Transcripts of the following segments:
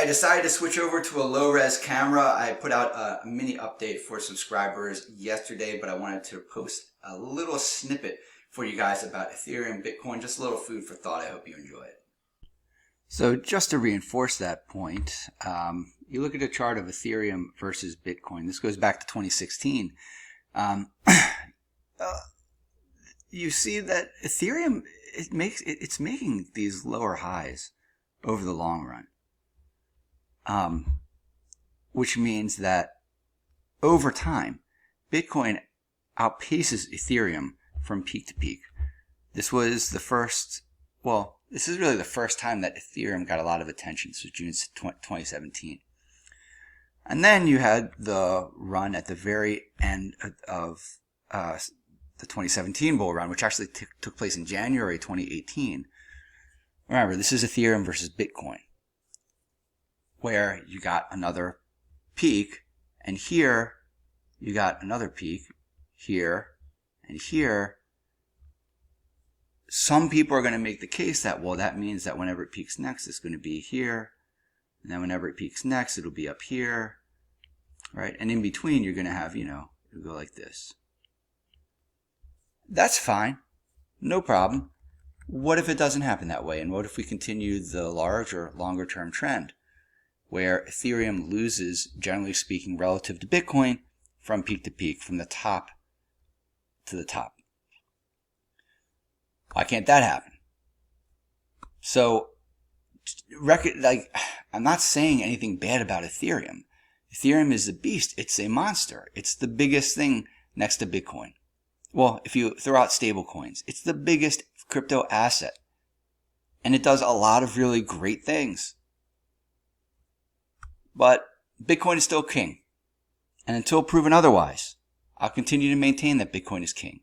Okay, I decided to switch over to a low-res camera. I put out a mini update for subscribers yesterday, but I wanted to post a little snippet for you guys about Ethereum, Bitcoin, just a little food for thought. I hope you enjoy it. So just to reinforce that point, you look at a chart of Ethereum versus Bitcoin. This goes back to 2016. You see that Ethereum, it's making these lower highs over the long run. Which means that over time, Bitcoin outpaces Ethereum from peak to peak. This was the first, well, this is really the first time that Ethereum got a lot of attention. So June 2017. And then you had the run at the very end of the 2017 bull run, which actually took place in January 2018. Remember, this is Ethereum versus Bitcoin, where you got another peak, and here you got another peak, here and here. Some people are going to make the case that, well, that means that whenever it peaks next, it's going to be here, and then whenever it peaks next, it'll be up here, right? And in between, you're going to have, it'll go like this. That's fine, no problem. What if it doesn't happen that way? And what if we continue the larger, longer term trend, where Ethereum loses, generally speaking, relative to Bitcoin from peak to peak, from the top to the top? Why can't that happen? So, I'm not saying anything bad about Ethereum. Ethereum is a beast. It's a monster. It's the biggest thing next to Bitcoin. Well, if you throw out stable coins, it's the biggest crypto asset. And it does a lot of really great things. But Bitcoin is still king. And until proven otherwise, I'll continue to maintain that Bitcoin is king.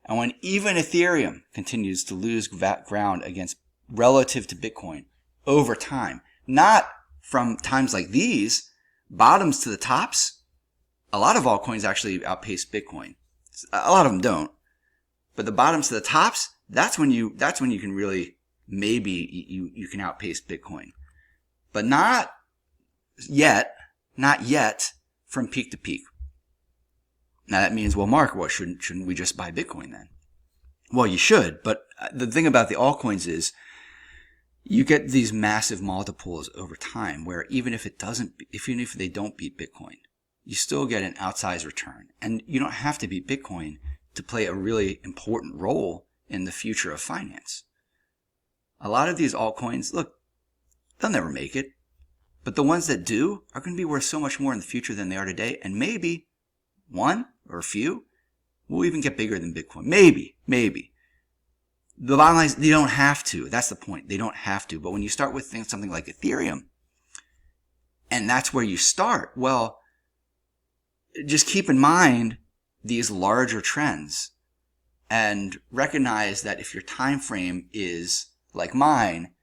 And when even Ethereum continues to lose ground against relative to Bitcoin over time, not from times like these, bottoms to the tops, a lot of altcoins actually outpace Bitcoin. A lot of them don't. But the bottoms to the tops, that's when you can really, maybe you can outpace Bitcoin. But not yet from peak to peak. Now that means, well, Mark, what shouldn't we just buy Bitcoin then? Well, you should, but the thing about the altcoins is you get these massive multiples over time where even if they don't beat Bitcoin, you still get an outsized return. And you don't have to beat Bitcoin to play a really important role in the future of finance. A lot of these altcoins, look, they'll never make it. But the ones that do are going to be worth so much more in the future than they are today. And maybe one or a few will even get bigger than Bitcoin. Maybe. The bottom line is they don't have to. That's the point. They don't have to. But when you start with something like Ethereum, and that's where you start, well, just keep in mind these larger trends and recognize that if your time frame is like mine,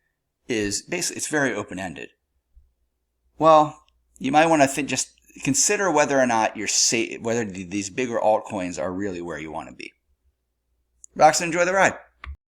is basically, it's very open-ended. Well, you might want to just consider whether or not whether these bigger altcoins are really where you want to be. Relax and enjoy the ride.